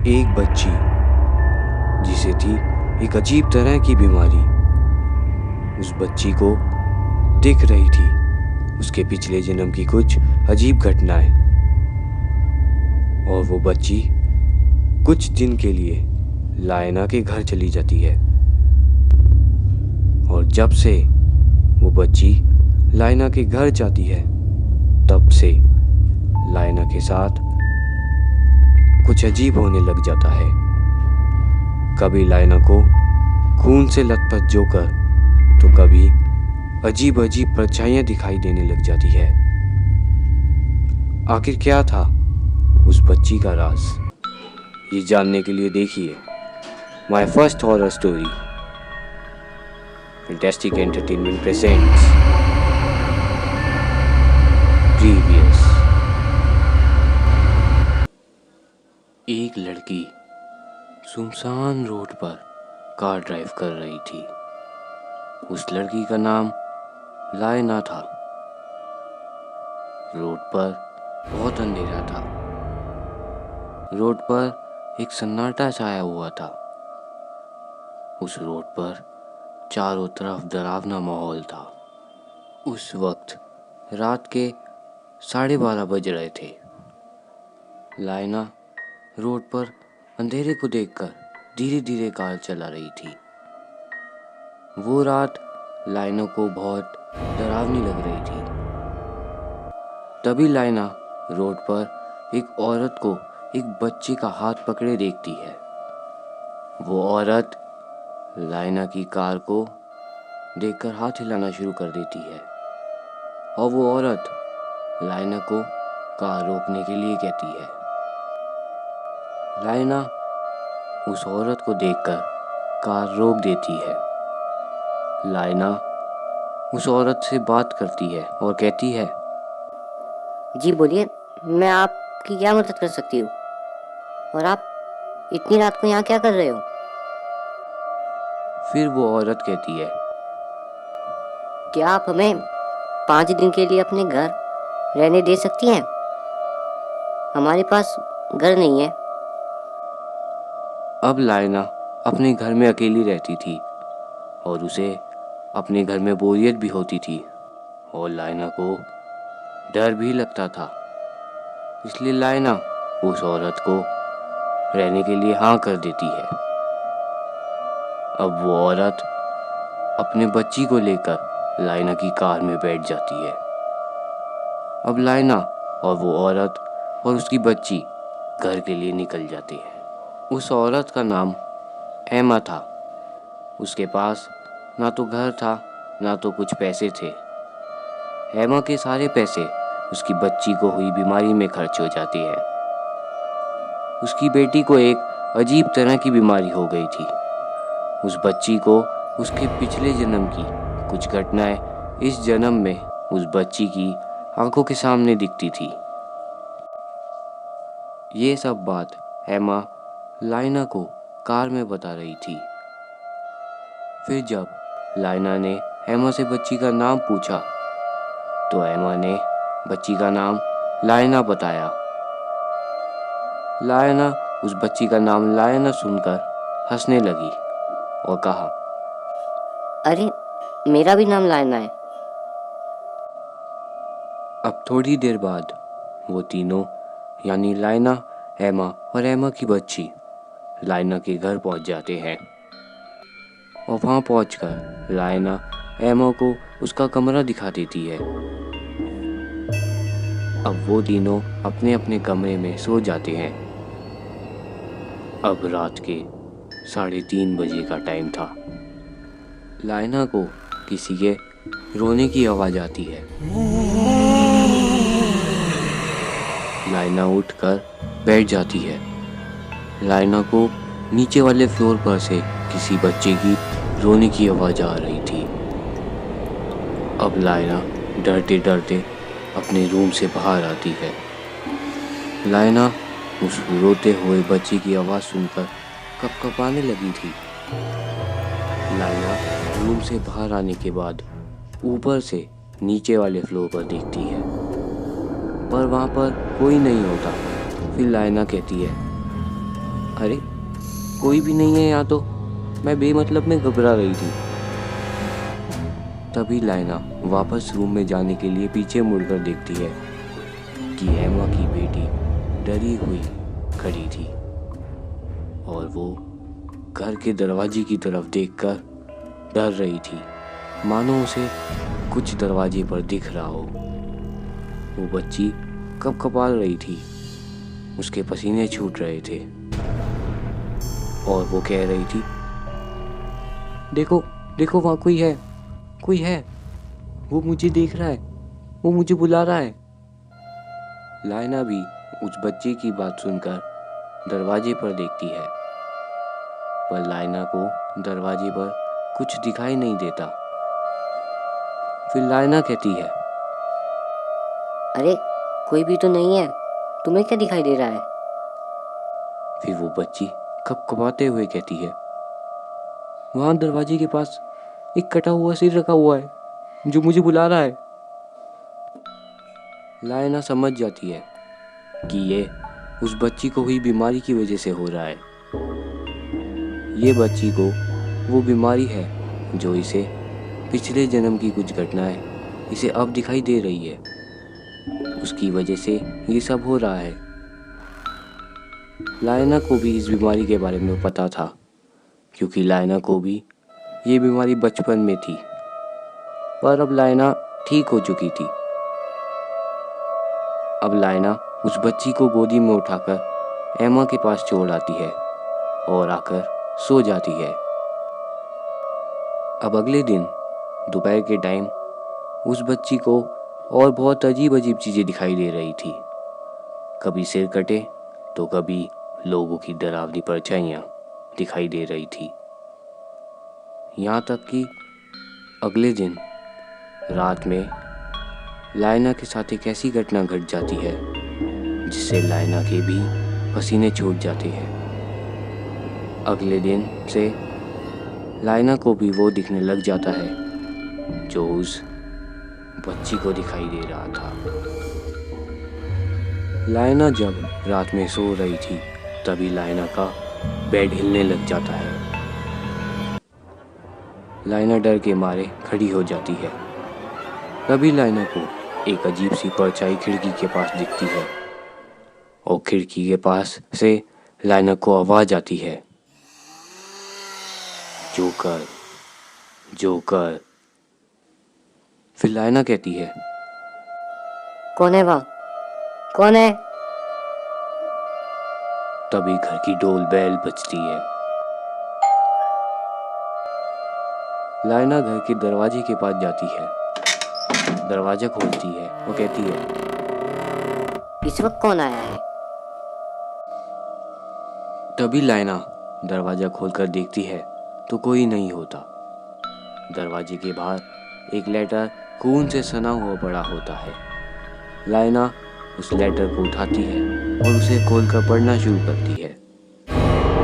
एक बच्ची जिसे थी एक अजीब तरह की बीमारी, उस बच्ची को दिख रही थी उसके पिछले जन्म की कुछ अजीब घटनाएं। और वो बच्ची कुछ दिन के लिए लायना के घर चली जाती है। और जब से वो बच्ची लायना के घर जाती है, तब से लायना के साथ कुछ अजीब होने लग जाता है। कभी लायना को खून से लथपथ जोकर, तो कभी अजीब अजीब परछाइयां दिखाई देने लग जाती है। आखिर क्या था उस बच्ची का राज? ये जानने के लिए देखिए my first horror story. Fantastic entertainment presents previous. एक लड़की सुनसान रोड पर कार ड्राइव कर रही थी। उस लड़की का नाम लायना था। रोड पर बहुत अंधेरा था। रोड पर एक सन्नाटा छाया हुआ था। उस रोड पर चारों तरफ डरावना माहौल था। उस वक्त रात के 12:30 बज रहे थे। लायना रोड पर अंधेरे को देखकर धीरे धीरे कार चला रही थी। वो रात लायना को बहुत डरावनी लग रही थी। तभी लायना रोड पर एक औरत को एक बच्चे का हाथ पकड़े देखती है। वो औरत लायना की कार को देखकर हाथ हिलाना शुरू कर देती है और वो औरत लायना को कार रोकने के लिए कहती है। लायना उस औरत को देखकर कार रोक देती है। लायना उस औरत से बात करती है और कहती है, जी बोलिए, मैं आपकी क्या मदद कर सकती हूँ? और आप इतनी रात को यहाँ क्या कर रहे हो? फिर वो औरत कहती है, क्या आप हमें 5 दिन के लिए अपने घर रहने दे सकती हैं? हमारे पास घर नहीं है। अब लायना अपने घर में अकेली रहती थी और उसे अपने घर में बोरियत भी होती थी और लायना को डर भी लगता था। इसलिए लायना उस औरत को रहने के लिए हाँ कर देती है। अब वो औरत अपने बच्ची को लेकर लायना की कार में बैठ जाती है। अब लायना और वो औरत और उसकी बच्ची घर के लिए निकल जाती है। उस औरत का नाम एमा था। उसके पास ना तो घर था ना तो कुछ पैसे थे। एमा के सारे पैसे उसकी बच्ची को हुई बीमारी में खर्च हो जाती है। उसकी बेटी को एक अजीब तरह की बीमारी हो गई थी। उस बच्ची को उसके पिछले जन्म की कुछ घटनाएं इस जन्म में उस बच्ची की आंखों के सामने दिखती थी। ये सब बात एमा लायना को कार में बता रही थी। फिर जब लायना ने एमा से बच्ची का नाम पूछा तो एमा ने बच्ची का नाम लायना बताया। लायना उस बच्ची का नाम लायना सुनकर हंसने लगी और कहा, अरे, मेरा भी नाम लायना है। अब थोड़ी देर बाद वो तीनों यानी लायना, एमा और एमा की बच्ची लायना के घर पहुंच जाते हैं। और वहां पहुंचकर लायना एमा को उसका कमरा दिखा देती है। अब वो तीनों अपने अपने कमरे में सो जाते हैं। अब रात के 3:30 बजे का टाइम था। लायना को किसी के रोने की आवाज़ आती है। लायना उठकर बैठ जाती है। लायना को नीचे वाले फ्लोर पर से किसी बच्चे की रोने की आवाज़ आ रही थी। अब लायना डरते डरते अपने रूम से बाहर आती है। लायना उस रोते हुए बच्चे की आवाज़ सुनकर कँपकँपाने लगी थी। लायना रूम से बाहर आने के बाद ऊपर से नीचे वाले फ्लोर पर देखती है, पर वहाँ पर कोई नहीं होता। फिर लायना कहती है, अरे कोई भी नहीं है यहाँ तो। मैं बेमतलब में घबरा रही थी। तभी लाइना वापस रूम में जाने के लिए पीछे मुड़कर देखती है कि एमा की बेटी डरी हुई खड़ी थी और वो घर के दरवाजे की तरफ देखकर डर रही थी, मानो उसे कुछ दरवाजे पर दिख रहा हो। वो बच्ची कपकपा रही थी, उसके पसीने छूट रहे थे और वो कह रही थी, देखो देखो वहाँ कोई है, वो मुझे देख रहा है, वो मुझे बुला रहा है। लाइना भी उस बच्चे की बात सुनकर दरवाजे पर देखती है, पर लाइना को दरवाजे पर कुछ दिखाई नहीं देता। फिर लाइना कहती है, अरे कोई भी तो नहीं है, तुम्हें क्या दिखाई दे रहा है? फिर वो बच्ची कपकपाते हुए कहती है, वहाँ दरवाजे के पास एक कटा हुआ सिर रखा हुआ है जो मुझे बुला रहा है। लाइना समझ जाती है कि ये उस बच्ची को हुई बीमारी की वजह से हो रहा है। ये बच्ची को वो बीमारी है जो इसे पिछले जन्म की कुछ घटनाएं इसे अब दिखाई दे रही है, उसकी वजह से ये सब हो रहा है। लाइना को भी इस बीमारी के बारे में पता था, क्योंकि लाइना को भी ये बीमारी बचपन में थी, पर अब लाइना ठीक हो चुकी थी। अब लाइना उस बच्ची को गोदी में उठाकर एमा के पास छोड़ आती है और आकर सो जाती है। अब अगले दिन दोपहर के टाइम उस बच्ची को और बहुत अजीब अजीब चीज़ें दिखाई दे रही थी। कभी सिर कटे तो कभी लोगों की डरावनी परछाइयाँ दिखाई दे रही थी। यहाँ तक कि अगले दिन रात में लाइना के साथ एक ऐसी घटना घट जाती है जिससे लाइना के भी पसीने छूट जाते हैं। अगले दिन से लाइना को भी वो दिखने लग जाता है जो उस बच्ची को दिखाई दे रहा था। लाइना जब रात में सो रही थी तभी लाइना का बेड हिलने लग जाता है। लाइना डर के मारे खड़ी हो जाती है। तभी लाइना को एक अजीब सी परछाई खिड़की के पास दिखती है और खिड़की के पास से लाइना को आवाज आती है, जोकर जोकर। फिर लाइना कहती है, कौन है वहाँ, कौन है? तभी घर की डोल बैल बजती है। लाइना घर के दरवाजे के पास जाती है, दरवाजा खोलती है और कहती है, इस वक्त कौन आया है? तभी लाइना दरवाजा खोलकर देखती है तो कोई नहीं होता। दरवाजे के बाहर एक लेटर खून से सना हुआ पड़ा होता है। लाइना उस लेटर को उठाती है और उसे खोलकर पढ़ना शुरू करती है।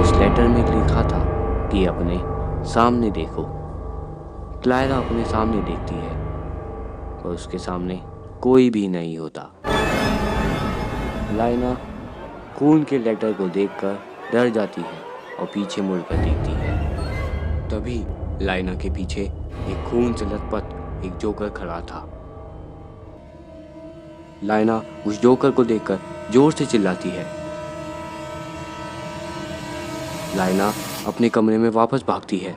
उस लेटर में लिखा था कि अपने सामने देखो। क्लायरा अपने सामने देखती है और उसके सामने कोई भी नहीं होता। लाइना खून के लेटर को देखकर डर जाती है और पीछे मुड़कर देखती है। तभी लाइना के पीछे एक खून से लथपथ एक जोकर खड़ा था। लाइना उस जोकर को देखकर जोर से चिल्लाती है। लाइना अपने कमरे में वापस भागती है।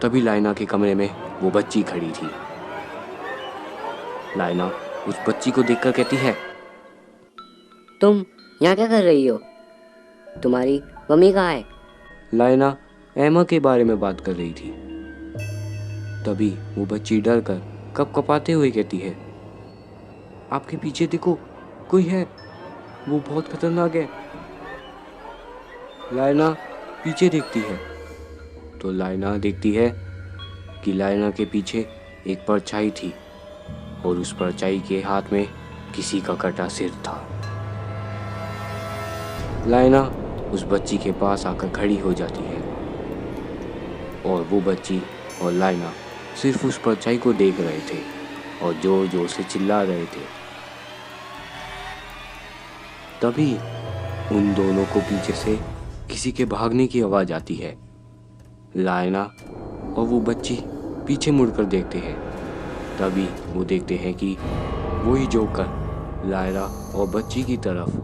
तभी लाइना के कमरे में वो बच्ची खड़ी थी। लाइना उस बच्ची को देखकर कहती है, तुम यहाँ क्या कर रही हो? तुम्हारी मम्मी कहाँ है? लाइना एमा के बारे में बात कर रही थी। तभी वो बच्ची डर कर कपकपाते हुए कहती है, आपके पीछे देखो, कोई है, वो बहुत खतरनाक है। लाइना पीछे देखती है तो लाइना देखती है कि लाइना के पीछे एक परछाई थी और उस परछाई के हाथ में किसी का कटा सिर था। लाइना उस बच्ची के पास आकर खड़ी हो जाती है और वो बच्ची और लाइना सिर्फ उस परछाई को देख रहे थे और जोर जोर से चिल्ला रहे थे। तभी उन दोनों को पीछे से किसी के भागने की आवाज़ आती है। लायना और वो बच्ची पीछे मुड़कर देखते हैं। तभी वो देखते हैं कि वही जोकर लायना और बच्ची की तरफ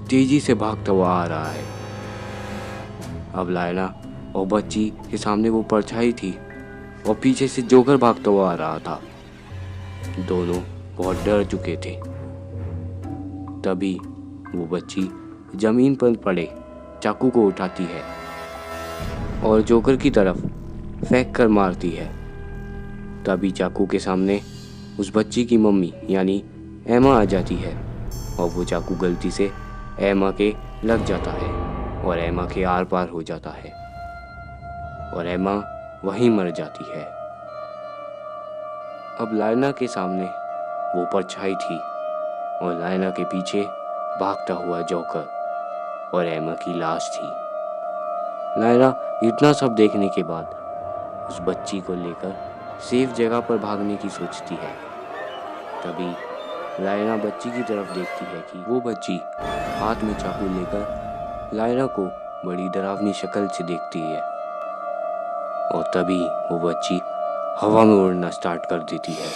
तेजी से भागता हुआ आ रहा है। अब लायना और बच्ची के सामने वो परछाई थी और पीछे से जोकर भागता हुआ आ रहा था। दोनों बहुत डर चुके थे। तभी वो बच्ची जमीन पर पड़े चाकू को उठाती है और जोकर की तरफ फेंक कर मारती है। तभी चाकू के सामने उस बच्ची की मम्मी यानी एमा आ जाती है और वो चाकू गलती से एमा के लग जाता है और एमा के आर पार हो जाता है और एमा वहीं मर जाती है। अब लायना के सामने वो परछाई थी और लायना के पीछे भागता हुआ जोकर और एमा की लाश थी। लायना इतना सब देखने के बाद उस बच्ची को लेकर सेफ जगह पर भागने की सोचती है। तभी लायना बच्ची की तरफ देखती है कि वो बच्ची हाथ में चाकू लेकर लायना को बड़ी डरावनी शक्ल से देखती है और तभी वो बच्ची हवा में उड़ना स्टार्ट कर देती है।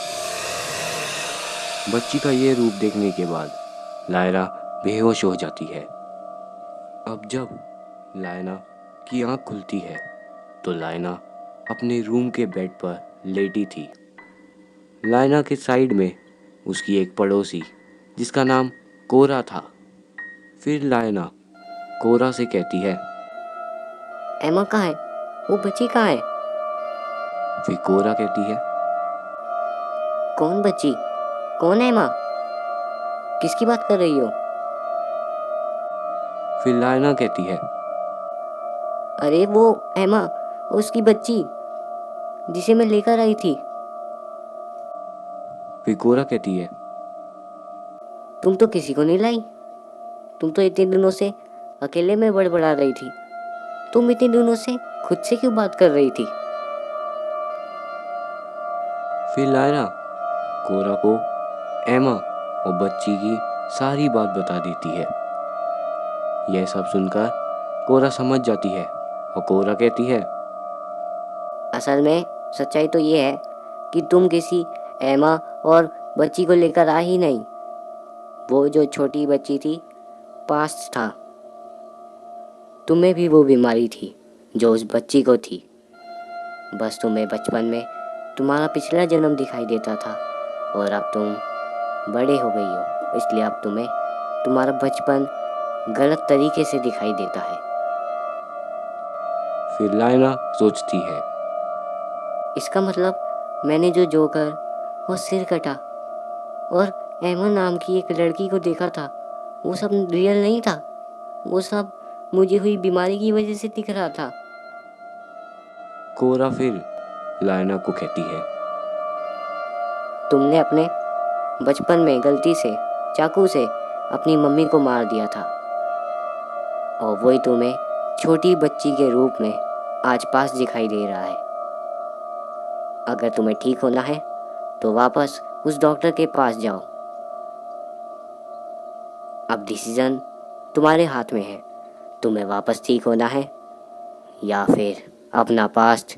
बच्ची का ये रूप देखने के बाद लायना बेहोश हो जाती है। अब जब लायना की आंख खुलती है तो लायना अपने रूम के बेड पर लेटी थी। लायना के साइड में उसकी एक पड़ोसी जिसका नाम कोरा था। फिर लायना कोरा से कहती है, एमा कहाँ है? वो बच्ची कहाँ है? फिर कोरा कहती है, कौन बच्ची? कौन है एमा? किसकी बात कर रही हो? फिर लायना कहती है, अरे वो एमा, उसकी बच्ची जिसे मैं लेकर आई थी। फिर कोरा कहती है, तुम तो किसी को नहीं लाई। तुम तो इतने दिनों से अकेले में बड़बड़ा रही थी। तुम इतने दिनों से खुद से क्यों बात कर रही थी? फिर लायना कोरा को एमा और बच्ची की सारी बात बता देती है। यह सब सुनकर कोरा समझ जाती है और कोरा कहती है, असल में सच्चाई तो ये है कि तुम किसी एमा और बच्ची को लेकर आ ही नहीं। वो जो छोटी बच्ची थी पास्ट था। तुम्हें भी वो बीमारी थी जो उस बच्ची को थी। बस तुम्हें बचपन में तुम्हारा पिछला जन्म दिखाई देता था और अब तुम बड़े हो गई हो, इसलिए अब तुम्हें तुम्हारा बचपन गलत तरीके से दिखाई देता है। फिर लायना सोचती है, इसका मतलब मैंने जो जोकर और सिर कटा और एमा नाम की एक लड़की को देखा था वो सब रियल नहीं था। वो सब मुझे हुई बीमारी की वजह से दिख रहा था। कोरा फिर लायना को कहती है, तुमने अपने बचपन में गलती से चाकू से अपनी मम्मी को मार दिया था और वही तुम्हें छोटी बच्ची के रूप में आज पास दिखाई दे रहा है। अगर तुम्हें ठीक होना है तो वापस उस डॉक्टर के पास जाओ। अब डिसीजन तुम्हारे हाथ में है। तुम्हें वापस ठीक होना है या फिर अपना पास्ट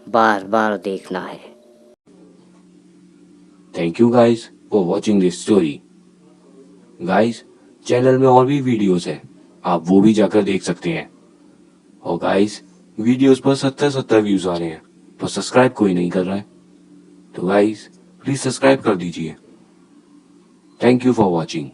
बार बार देखना है। Thank you guys for watching this story. Guys channel में और भी वीडियोस हैं, आप वो भी जाकर देख सकते हैं। और गाइस वीडियोस पर 70 व्यूज आ रहे हैं पर सब्सक्राइब कोई नहीं कर रहा है, तो गाइस प्लीज सब्सक्राइब कर दीजिए। Thank you for watching.